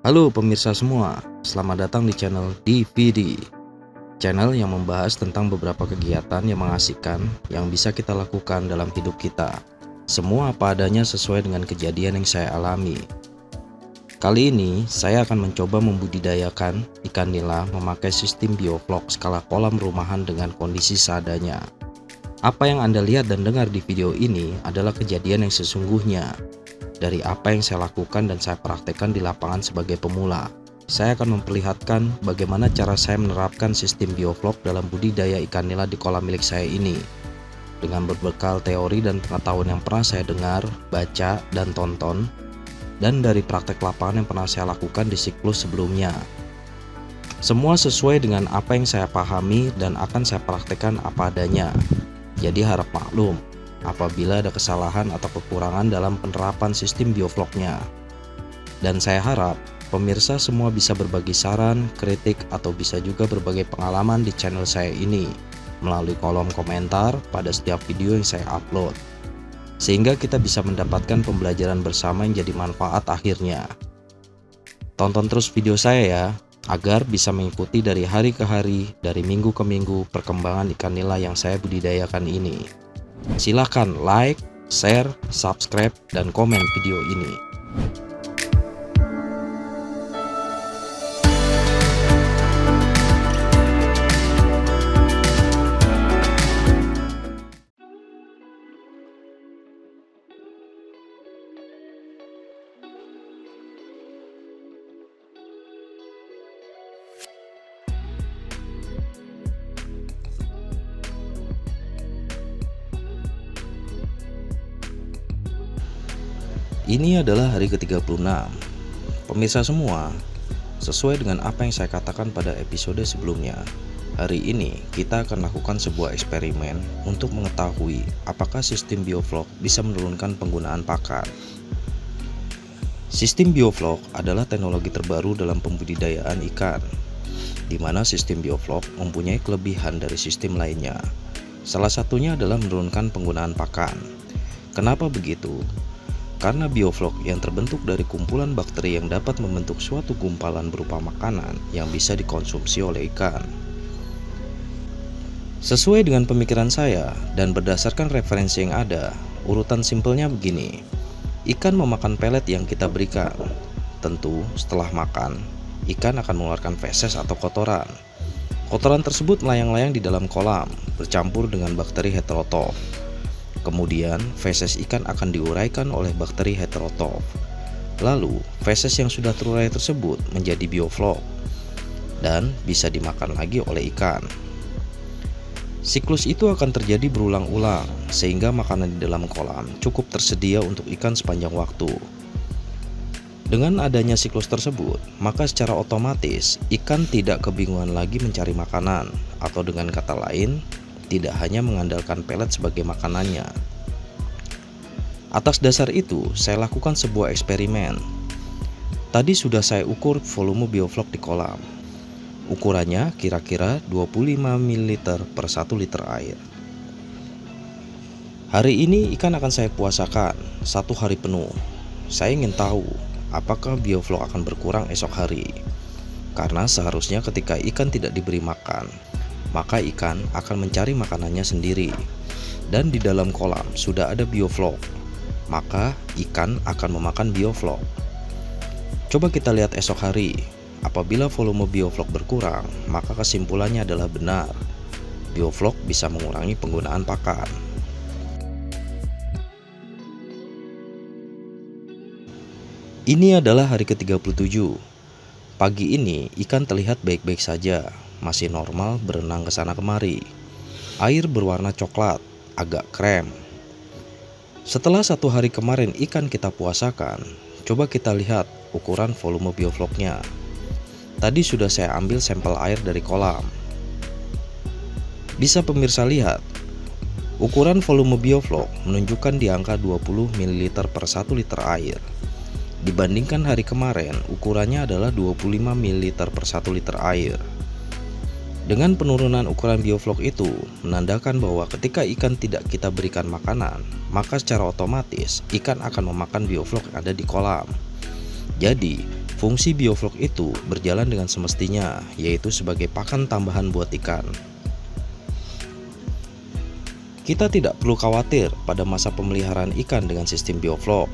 Halo pemirsa semua, selamat datang di channel DVD. Channel yang membahas tentang beberapa kegiatan yang mengasihkan yang bisa kita lakukan dalam hidup kita. Semua apa adanya sesuai dengan kejadian yang saya alami. Kali ini saya akan mencoba membudidayakan ikan nila memakai sistem bioflok skala kolam rumahan dengan kondisi seadanya. Apa yang Anda lihat dan dengar di video ini adalah kejadian yang sesungguhnya dari apa yang saya lakukan dan saya praktekkan di lapangan sebagai pemula. Saya akan memperlihatkan bagaimana cara saya menerapkan sistem bioflok dalam budidaya ikan nila di kolam milik saya ini. Dengan berbekal teori dan pengetahuan yang pernah saya dengar, baca, dan tonton, dan dari praktek lapangan yang pernah saya lakukan di siklus sebelumnya. Semua sesuai dengan apa yang saya pahami dan akan saya praktekkan apa adanya. Jadi harap maklum apabila ada kesalahan atau kekurangan dalam penerapan sistem biofloknya. Dan saya harap pemirsa semua bisa berbagi saran, kritik, atau bisa juga berbagi pengalaman di channel saya ini melalui kolom komentar pada setiap video yang saya upload. Sehingga kita bisa mendapatkan pembelajaran bersama yang jadi manfaat akhirnya. Tonton terus video saya ya, agar bisa mengikuti dari hari ke hari, dari minggu ke minggu perkembangan ikan nila yang saya budidayakan ini. Silahkan like, share, subscribe, dan komen video ini. Ini adalah hari ke-36. Pemirsa semua, sesuai dengan apa yang saya katakan pada episode sebelumnya, hari ini kita akan lakukan sebuah eksperimen untuk mengetahui apakah sistem bioflok bisa menurunkan penggunaan pakan. Sistem bioflok adalah teknologi terbaru dalam pembudidayaan ikan, di mana sistem bioflok mempunyai kelebihan dari sistem lainnya. Salah satunya adalah menurunkan penggunaan pakan. Kenapa begitu? Karena bioflok yang terbentuk dari kumpulan bakteri yang dapat membentuk suatu gumpalan berupa makanan yang bisa dikonsumsi oleh ikan. Sesuai dengan pemikiran saya dan berdasarkan referensi yang ada, urutan simpelnya begini. Ikan memakan pelet yang kita berikan. Tentu setelah makan, ikan akan mengeluarkan feses atau kotoran. Kotoran tersebut melayang-layang di dalam kolam, bercampur dengan bakteri heterotrof. Kemudian, feses ikan akan diuraikan oleh bakteri heterotrof. Lalu, feses yang sudah terurai tersebut menjadi bioflok dan bisa dimakan lagi oleh ikan. Siklus itu akan terjadi berulang-ulang sehingga makanan di dalam kolam cukup tersedia untuk ikan sepanjang waktu. Dengan adanya siklus tersebut, maka secara otomatis ikan tidak kebingungan lagi mencari makanan, atau dengan kata lain, tidak hanya mengandalkan pelet sebagai makanannya. Atas dasar itu, saya lakukan sebuah eksperimen. Tadi sudah saya ukur volume bioflok di kolam. Ukurannya kira-kira 25 ml per 1 liter air. Hari ini ikan akan saya puasakan 1 hari penuh. Saya ingin tahu apakah bioflok akan berkurang esok hari. Karena seharusnya ketika ikan tidak diberi makan, maka ikan akan mencari makanannya sendiri. Dan di dalam kolam sudah ada bioflok, maka ikan akan memakan bioflok. Coba kita lihat esok hari. Apabila volume bioflok berkurang, maka kesimpulannya adalah benar. Bioflok bisa mengurangi penggunaan pakan. Ini adalah hari ke-37. Pagi ini ikan terlihat baik-baik saja, masih normal berenang ke sana kemari. Air berwarna coklat, agak krem. Setelah 1 hari kemarin ikan kita puasakan, coba kita lihat ukuran volume biofloknya. Tadi sudah saya ambil sampel air dari kolam. Bisa pemirsa lihat, ukuran volume bioflok menunjukkan di angka 20 ml per 1 liter air. Dibandingkan hari kemarin, ukurannya adalah 25 ml per 1 liter air. Dengan penurunan ukuran bioflok itu, menandakan bahwa ketika ikan tidak kita berikan makanan, maka secara otomatis ikan akan memakan bioflok yang ada di kolam. Jadi, Fungsi bioflok itu berjalan dengan semestinya, yaitu sebagai pakan tambahan buat ikan. Kita tidak perlu khawatir pada masa pemeliharaan ikan dengan sistem bioflok.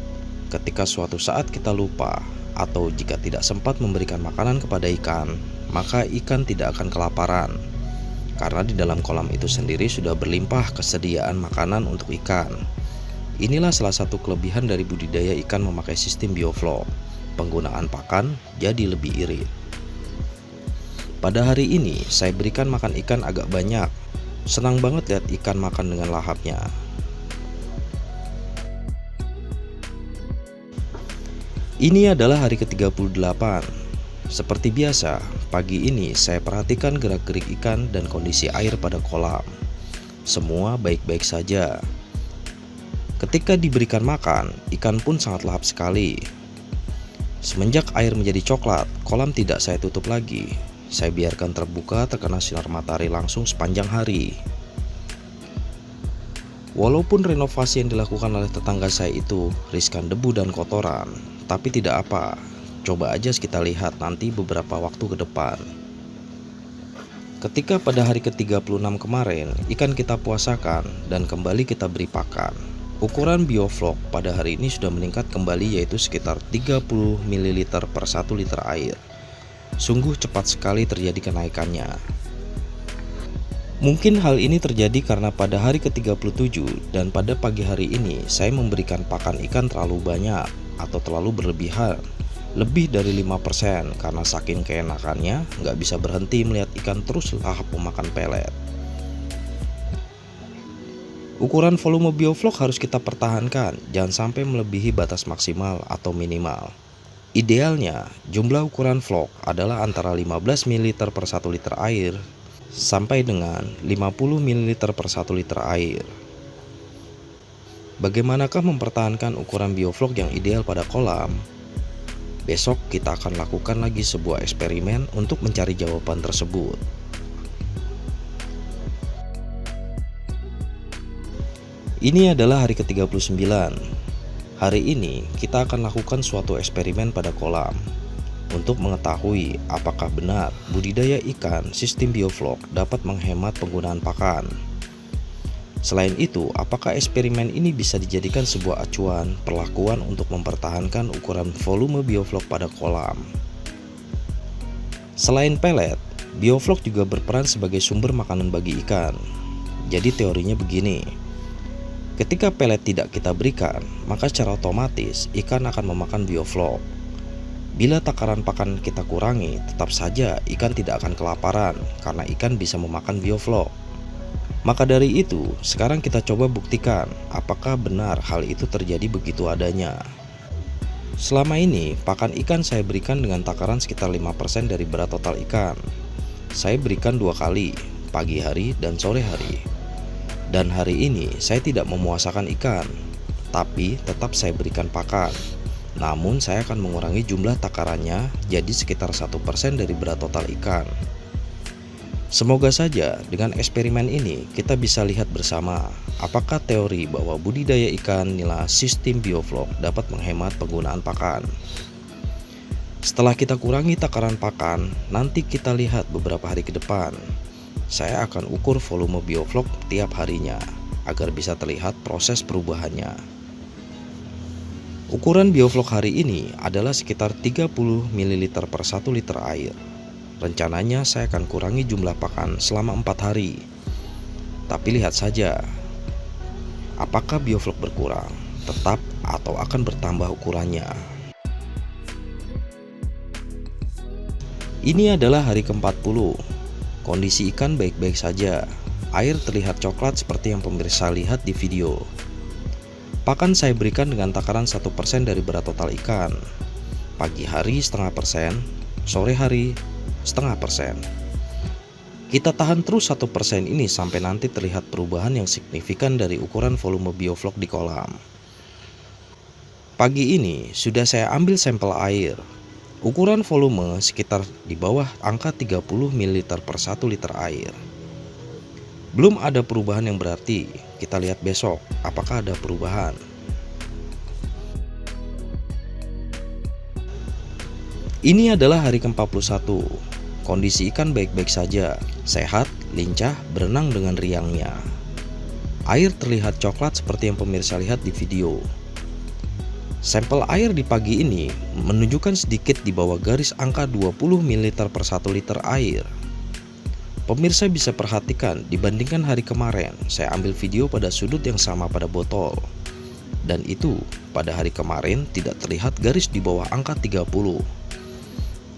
Ketika suatu saat kita lupa atau jika tidak sempat memberikan makanan kepada ikan, maka ikan tidak akan kelaparan. Karena di dalam kolam itu sendiri sudah berlimpah kesediaan makanan untuk ikan. Inilah salah satu kelebihan dari budidaya ikan memakai sistem bioflok. Penggunaan pakan jadi lebih irit. Pada hari ini saya berikan makan ikan agak banyak. Senang banget lihat ikan makan dengan lahapnya. Ini adalah hari ke-38. Seperti biasa, pagi ini saya perhatikan gerak-gerik ikan dan kondisi air pada kolam. Semua baik-baik saja. Ketika diberikan makan, ikan pun sangat lahap sekali. Semenjak air menjadi coklat, kolam tidak saya tutup lagi. Saya biarkan terbuka terkena sinar matahari langsung sepanjang hari. Walaupun renovasi yang dilakukan oleh tetangga saya itu riskan debu dan kotoran, tapi tidak apa. Coba aja kita lihat nanti beberapa waktu ke depan. Ketika pada hari ke-36 kemarin, ikan kita puasakan dan kembali kita beri pakan. Ukuran bioflok pada hari ini sudah meningkat kembali, yaitu sekitar 30 ml per 1 liter air. Sungguh cepat sekali terjadi kenaikannya. Mungkin hal ini terjadi karena pada hari ke-37 dan pada pagi hari ini saya memberikan pakan ikan terlalu banyak atau terlalu berlebihan, lebih dari 5%, karena saking keenakannya nggak bisa berhenti melihat ikan terus lahap memakan pelet. Ukuran volume bioflok harus kita pertahankan, jangan sampai melebihi batas maksimal atau minimal. Idealnya, jumlah ukuran vlog adalah antara 15 ml per 1 liter air sampai dengan 50 ml per 1 liter air. Bagaimanakah mempertahankan ukuran bioflok yang ideal pada kolam? Besok kita akan lakukan lagi sebuah eksperimen untuk mencari jawaban tersebut. Ini adalah hari ke-39. Hari ini kita akan lakukan suatu eksperimen pada kolam untuk mengetahui apakah benar budidaya ikan sistem bioflok dapat menghemat penggunaan pakan. Selain itu, apakah eksperimen ini bisa dijadikan sebuah acuan perlakuan untuk mempertahankan ukuran volume bioflok pada kolam. Selain pelet, bioflok juga berperan sebagai sumber makanan bagi ikan. Jadi teorinya begini. Ketika pelet tidak kita berikan, maka secara otomatis ikan akan memakan bioflok. Bila takaran pakan kita kurangi, tetap saja ikan tidak akan kelaparan karena ikan bisa memakan bioflok. Maka dari itu, sekarang kita coba buktikan apakah benar hal itu terjadi begitu adanya. Selama ini, pakan ikan saya berikan dengan takaran sekitar 5% dari berat total ikan. Saya berikan 2 kali, pagi hari dan sore hari. Dan hari ini saya tidak memuasakan ikan, tapi tetap saya berikan pakan. Namun saya akan mengurangi jumlah takarannya jadi sekitar 1% dari berat total ikan. Semoga saja dengan eksperimen ini kita bisa lihat bersama apakah teori bahwa budidaya ikan nila sistem bioflok dapat menghemat penggunaan pakan. Setelah kita kurangi takaran pakan, nanti kita lihat beberapa hari ke depan. Saya akan ukur volume bioflok tiap harinya agar bisa terlihat proses perubahannya. Ukuran bioflok hari ini adalah sekitar 30 ml per 1 liter air. Rencananya saya akan kurangi jumlah pakan selama 4 hari. Tapi lihat saja, apakah bioflok berkurang, tetap atau akan bertambah ukurannya. Ini adalah hari ke-40. Kondisi ikan baik-baik saja. Air terlihat coklat seperti yang pemirsa lihat di video. Pakan saya berikan dengan takaran 1% dari berat total ikan. Pagi hari 0,5%, sore hari 0,5%. Kita tahan terus 1% ini sampai nanti terlihat perubahan yang signifikan dari ukuran volume bioflok di kolam. Pagi ini sudah saya ambil sampel air. Ukuran volume sekitar di bawah angka 30 ml per 1 liter air. Belum ada perubahan yang berarti. Kita lihat besok apakah ada perubahan. Ini adalah hari ke-41. Kondisi ikan baik-baik saja, sehat, lincah, berenang dengan riangnya. Air terlihat coklat seperti yang pemirsa lihat di video. Sampel air di pagi ini menunjukkan sedikit di bawah garis angka 20 ml per 1 liter air. Pemirsa bisa perhatikan dibandingkan hari kemarin, saya ambil video pada sudut yang sama pada botol. Dan itu, pada hari kemarin tidak terlihat garis di bawah angka 30.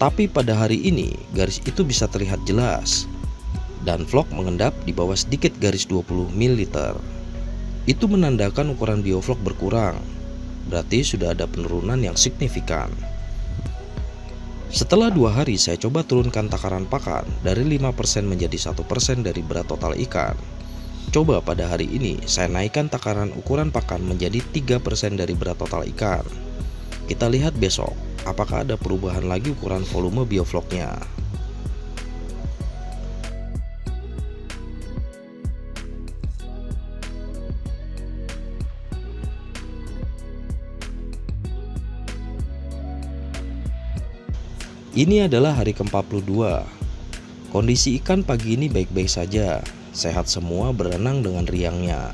Tapi pada hari ini, garis itu bisa terlihat jelas. Dan vlog mengendap di bawah sedikit garis 20 ml. Itu menandakan ukuran biovlog berkurang. Berarti sudah ada penurunan yang signifikan. Setelah 2 hari saya coba turunkan takaran pakan dari 5% menjadi 1% dari berat total ikan. Coba pada hari ini saya naikkan takaran ukuran pakan menjadi 3% dari berat total ikan. Kita lihat besok apakah ada perubahan lagi ukuran volume biovlognya. Ini adalah hari ke-42. Kondisi ikan pagi ini baik-baik saja, sehat semua, berenang dengan riangnya.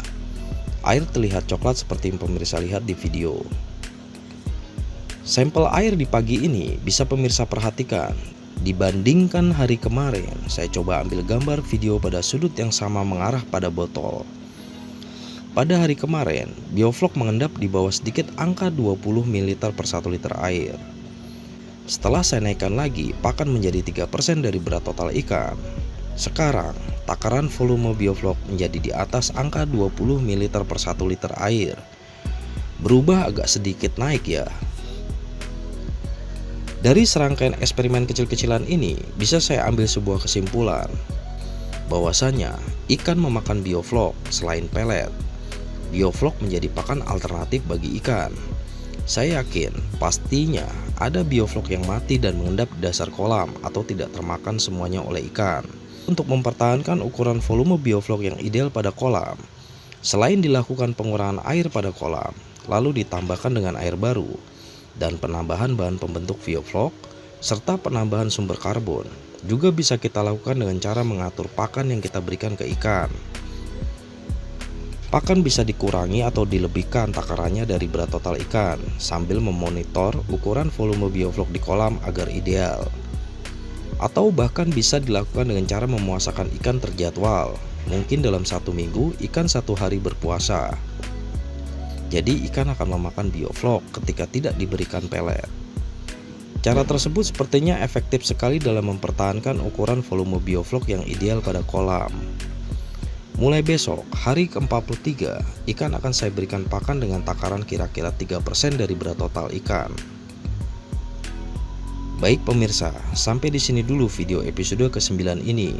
Air terlihat coklat seperti yang pemirsa lihat di video. Sampel air di pagi ini bisa pemirsa perhatikan. Dibandingkan hari kemarin, saya coba ambil gambar video pada sudut yang sama mengarah pada botol. Pada hari kemarin, biovlog mengendap di bawah sedikit angka 20 ml per 1 liter air. Setelah saya naikkan lagi, pakan menjadi 3% dari berat total ikan. Sekarang, takaran volume biovlog menjadi di atas angka 20 ml per 1 liter air. Berubah agak sedikit naik ya. Dari serangkaian eksperimen kecil-kecilan ini, bisa saya ambil sebuah kesimpulan. Bahwasanya, ikan memakan biovlog selain pelet. Biovlog menjadi pakan alternatif bagi ikan. Saya yakin pastinya ada biovlog yang mati dan mengendap di dasar kolam atau tidak termakan semuanya oleh ikan. Untuk mempertahankan ukuran volume biovlog yang ideal pada kolam, selain dilakukan pengurangan air pada kolam, lalu ditambahkan dengan air baru, dan penambahan bahan pembentuk biovlog, serta penambahan sumber karbon, juga bisa kita lakukan dengan cara mengatur pakan yang kita berikan ke ikan. Pakan bisa dikurangi atau dilebihkan takarannya dari berat total ikan sambil memonitor ukuran volume biovlog di kolam agar ideal. Atau bahkan bisa dilakukan dengan cara memuasakan ikan terjadwal. Mungkin dalam 1 minggu ikan 1 hari berpuasa. Jadi ikan akan memakan biovlog ketika tidak diberikan pelet. Cara tersebut sepertinya efektif sekali dalam mempertahankan ukuran volume biovlog yang ideal pada kolam. Mulai besok, hari ke-43, ikan akan saya berikan pakan dengan takaran kira-kira 3% dari berat total ikan. Baik pemirsa, sampai di sini dulu video episode ke-9 ini.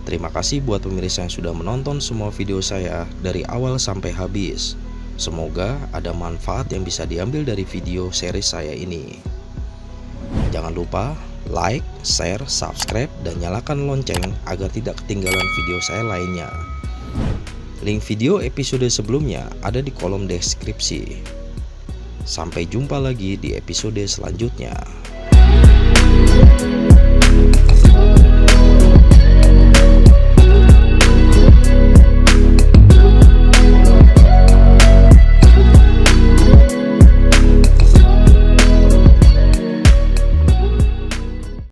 Terima kasih buat pemirsa yang sudah menonton semua video saya dari awal sampai habis. Semoga ada manfaat yang bisa diambil dari video seri saya ini. Jangan lupa like, share, subscribe, dan nyalakan lonceng agar tidak ketinggalan video saya lainnya. Link video episode sebelumnya ada di kolom deskripsi. Sampai jumpa lagi di episode selanjutnya.